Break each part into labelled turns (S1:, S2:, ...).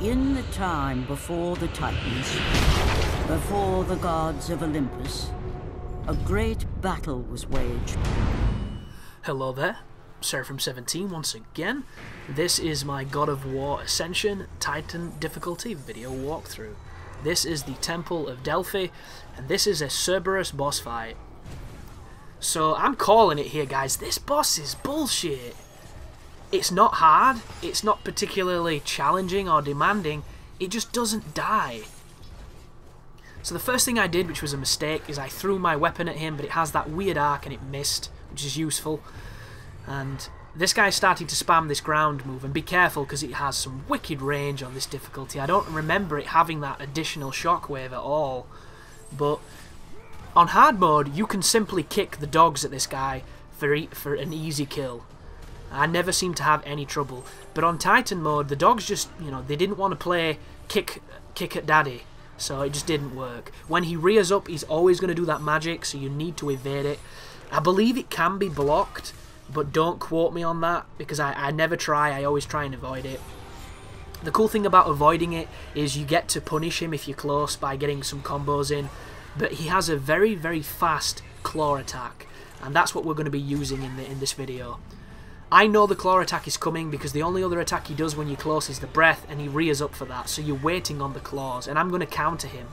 S1: In the time before the Titans, before the gods of Olympus, a great battle was waged.
S2: Hello there, Seraphim17 once again. This is my God of War Ascension Titan difficulty video walkthrough. This is the Temple of Delphi, and this is a Cerberus boss fight. So I'm calling it here, guys. This boss is bullshit. It's not hard, it's not particularly challenging or demanding, it just doesn't die. So the first thing I did, which was a mistake, is I threw my weapon at him, but it has that weird arc and it missed, which is useful. And this guy's starting to spam this ground move, and be careful because it has some wicked range on this difficulty. I don't remember it having that additional shockwave at all, but on hard mode you can simply kick the dogs at this guy for an easy kill. I never seem to have any trouble. But on Titan mode, the dogs just, you know, they didn't want to play kick at daddy. So it just didn't work. When he rears up, he's always going to do that magic, so you need to evade it. I believe it can be blocked, but don't quote me on that, because I never try. I always try and avoid it. The cool thing about avoiding it is you get to punish him if you're close by getting some combos in. But he has a very, very fast claw attack, and that's what we're going to be using in this video. I know the claw attack is coming because the only other attack he does when you're close is the breath, and he rears up for that, so you're waiting on the claws, and I'm going to counter him.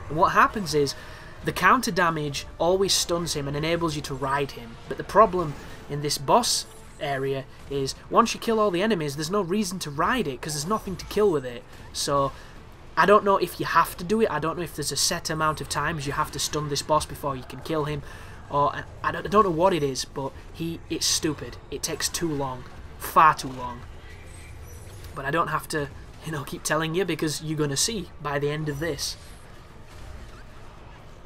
S2: And what happens is, the counter damage always stuns him and enables you to ride him, but the problem in this boss area is, once you kill all the enemies, there's no reason to ride it, because there's nothing to kill with it. So, I don't know if you have to do it, I don't know if there's a set amount of times you have to stun this boss before you can kill him, or I don't know what it is, but it's stupid. It takes too long, far too long. But I don't have to, you know, keep telling you, because you're going to see by the end of this.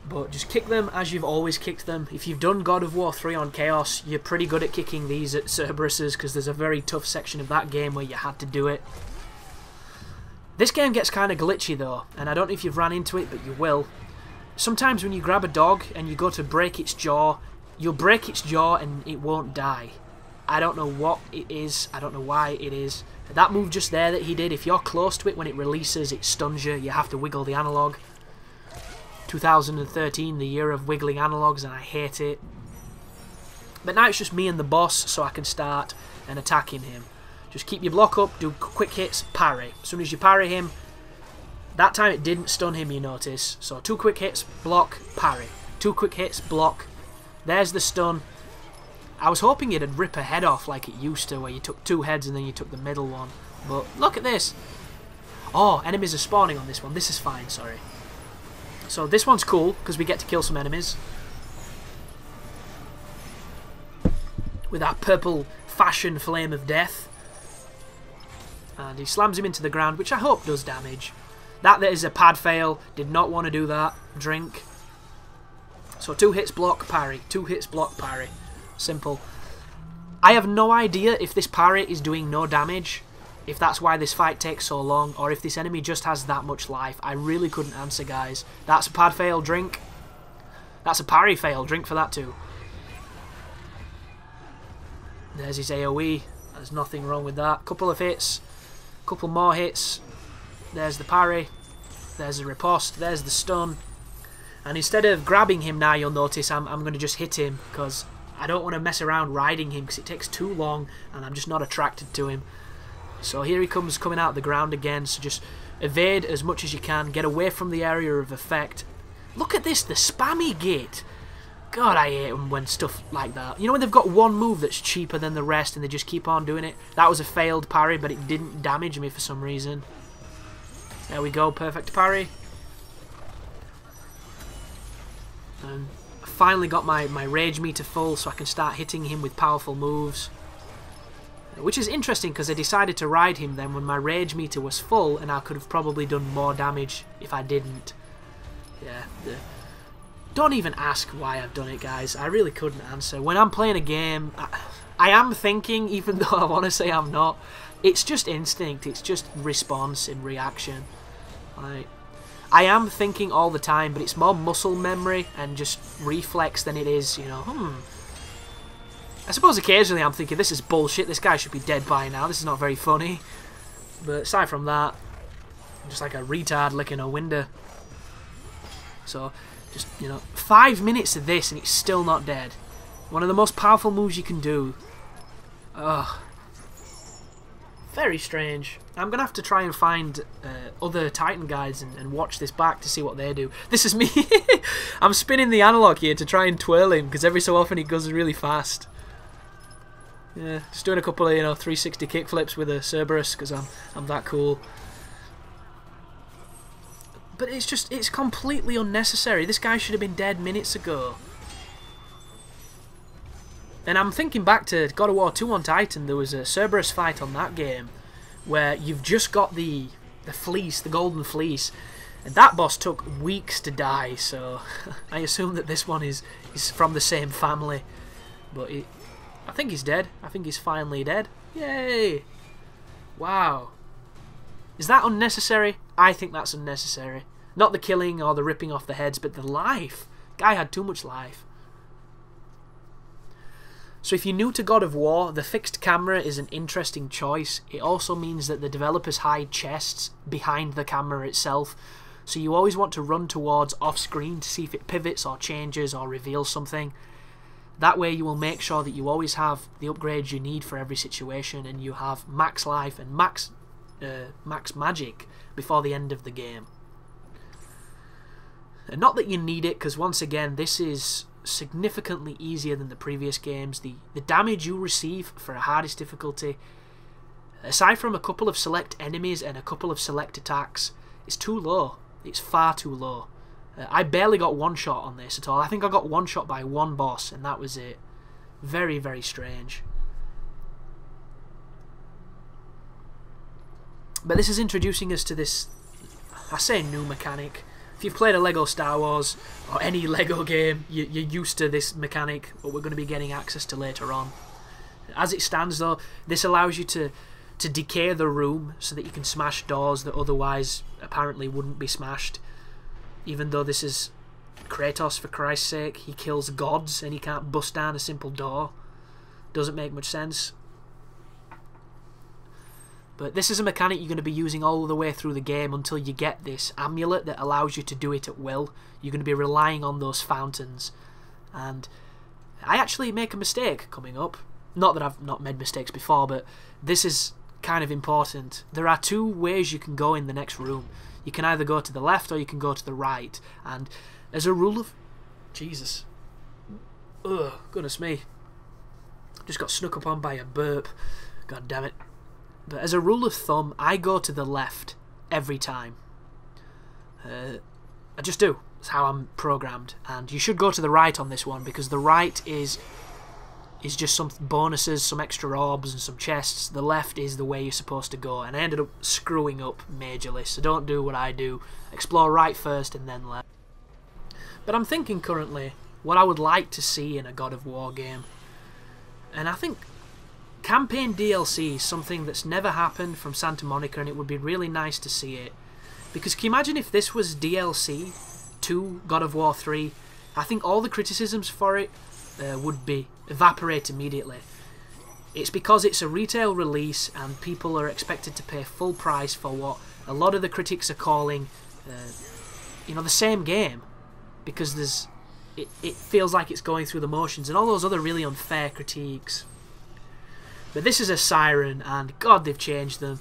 S2: But just kick them as you've always kicked them. If you've done God of War 3 on Chaos, you're pretty good at kicking these at Cerberuses, because there's a very tough section of that game where you had to do it. This game gets kind of glitchy though, and I don't know if you've ran into it, but you will. Sometimes when you grab a dog and you go to break its jaw, you'll break its jaw and it won't die. I don't know what it is, I don't know why it is. That move just there that he did, if you're close to it when it releases, it stuns you, you have to wiggle the analog. 2013, the year of wiggling analogs, and I hate it. But now it's just me and the boss, so I can start and attacking him. Just keep your block up, do quick hits, parry. As soon as you parry him, that time it didn't stun him, you notice. So 2 quick hits, block, parry. 2 quick hits, block. There's the stun. I was hoping it'd rip a head off like it used to, where you took 2 heads and then you took the middle one. But look at this. Oh, enemies are spawning on this one. This is fine, sorry. So this one's cool, because we get to kill some enemies. With that purple fashion flame of death. And he slams him into the ground, which I hope does damage. That is a pad fail. Did not want to do that. Drink. So 2 hits, block, parry. 2 hits, block, parry. Simple. I have no idea if this parry is doing no damage, if that's why this fight takes so long, or if this enemy just has that much life. I really couldn't answer, guys. That's a pad fail, drink. That's a parry fail, drink for that too. There's his AoE. There's nothing wrong with that. Couple of hits. Couple more hits. There's the parry, there's the riposte, there's the stun. And instead of grabbing him now, you'll notice I'm going to just hit him, because I don't want to mess around riding him, because it takes too long and I'm just not attracted to him. So here he comes coming out of the ground again, so just evade as much as you can, get away from the area of effect. Look at this, the spammy gate. God, I hate them when stuff like that. You know when they've got one move that's cheaper than the rest and they just keep on doing it? That was a failed parry, but it didn't damage me for some reason. There we go, perfect parry. And I finally got my rage meter full, so I can start hitting him with powerful moves. Which is interesting, because I decided to ride him then when my rage meter was full, and I could have probably done more damage if I didn't. Yeah, don't even ask why I've done it, guys. I really couldn't answer. When I'm playing a game, I am thinking, even though I want to say I'm not. It's just instinct, it's just response and reaction. I am thinking all the time, but it's more muscle memory and just reflex than it is, you know, I suppose occasionally I'm thinking, this is bullshit, this guy should be dead by now, this is not very funny. But aside from that, Just like a retard licking a window. So, just, you know, 5 minutes of this and it's still not dead. One of the most powerful moves you can do. Ugh. Very strange. I'm going to have to try and find other Titan guides and watch this back to see what they do. This is me. I'm spinning the analog here to try and twirl him, because every so often he goes really fast. Yeah, just doing a couple of, you know, 360 kickflips with a Cerberus, because I'm that cool. But it's completely unnecessary. This guy should have been dead minutes ago. And I'm thinking back to God of War 2 on Titan. There was a Cerberus fight on that game where you've just got the fleece, the golden fleece, and that boss took weeks to die. So I assume that this one is from the same family. But I think he's dead. I think he's finally dead. Yay! Wow. Is that unnecessary? I think that's unnecessary. Not the killing or the ripping off the heads, but the life. Guy had too much life. So if you're new to God of War, the fixed camera is an interesting choice. It also means that the developers hide chests behind the camera itself, so you always want to run towards off-screen to see if it pivots or changes or reveals something. That way you will make sure that you always have the upgrades you need for every situation, and you have max life and max magic before the end of the game. And not that you need it, because once again, this is significantly easier than the previous games. The damage you receive for a hardest difficulty, aside from a couple of select enemies and a couple of select attacks, is too low. It's far too low. I barely got one shot on this at all. I think I got one shot by one boss, and that was it. Very, very strange. But this is introducing us to this, I say, new mechanic. If you've played a Lego Star Wars or any Lego game, you're used to this mechanic, what we're going to be getting access to later on. As it stands though, this allows you to decay the room so that you can smash doors that otherwise apparently wouldn't be smashed. Even though this is Kratos, for Christ's sake, he kills gods and he can't bust down a simple door. Doesn't make much sense. But this is a mechanic you're going to be using all the way through the game until you get this amulet that allows you to do it at will. You're going to be relying on those fountains. And I actually make a mistake coming up. Not that I've not made mistakes before, but this is kind of important. There are two ways you can go in the next room. You can either go to the left or you can go to the right. And as a rule of... Jesus. Ugh, goodness me. Just got snuck up on by a burp. God damn it. But as a rule of thumb, I go to the left every time. I just do. That's how I'm programmed. And you should go to the right on this one, because the right is just some bonuses, some extra orbs and some chests. The left is the way you're supposed to go. And I ended up screwing up majorly, so don't do what I do. Explore right first and then left. But I'm thinking currently what I would like to see in a God of War game. And I think campaign DLC is something that's never happened from Santa Monica, and it would be really nice to see it. Because can you imagine if this was DLC to God of War 3? I think all the criticisms for it would be evaporate immediately. It's because it's a retail release and people are expected to pay full price for what a lot of the critics are calling you know, the same game, because it feels like it's going through the motions, and all those other really unfair critiques. But this is a siren, and God, they've changed them.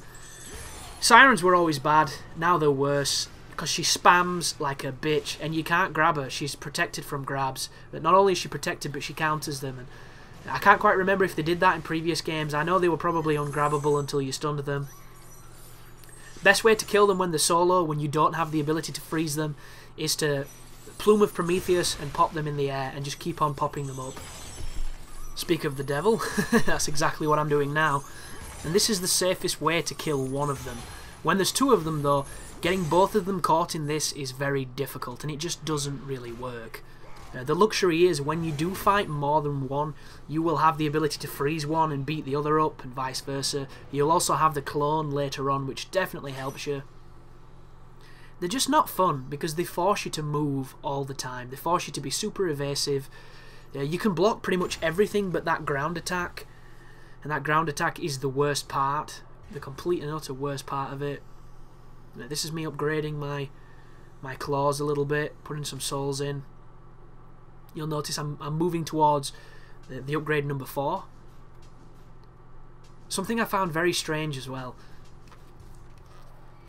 S2: Sirens were always bad, now they're worse, because she spams like a bitch, and you can't grab her. She's protected from grabs. But not only is she protected, but she counters them. And I can't quite remember if they did that in previous games. I know they were probably ungrabbable until you stunned them. Best way to kill them when they're solo, when you don't have the ability to freeze them, is to Plume of Prometheus and pop them in the air, and just keep on popping them up. Speak of the devil, that's exactly what I'm doing now. And this is the safest way to kill one of them. When there's two of them though, getting both of them caught in this is very difficult, and it just doesn't really work. The luxury is when you do fight more than one, you will have the ability to freeze one and beat the other up, and vice versa. You'll also have the clone later on, which definitely helps you. They're just not fun because they force you to move all the time. They force you to be super evasive. You can block pretty much everything but that ground attack, and that ground attack is the worst part, the complete and utter worst part of it. This is me upgrading my claws a little bit, putting some souls in. You'll notice I'm moving towards the upgrade number 4. Something I found very strange as well.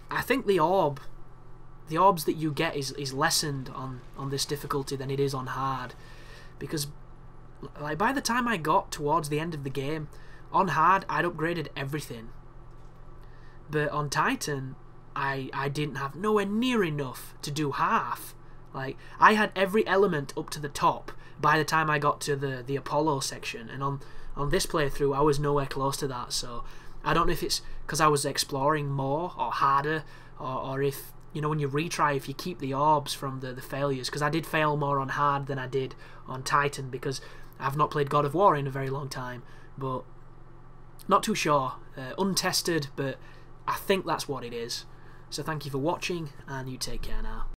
S2: I think the orbs that you get is lessened on this difficulty than it is on hard, because like by the time I got towards the end of the game, on hard I'd upgraded everything, but on Titan I didn't have nowhere near enough to do half. Like, I had every element up to the top by the time I got to the Apollo section, and on this playthrough I was nowhere close to that. So I don't know if it's because I was exploring more or harder, or if, you know, when you retry, if you keep the orbs from the failures, because I did fail more on hard than I did on Titan, because I've not played God of War in a very long time, but not too sure. Untested, but I think that's what it is. So thank you for watching, and you take care now.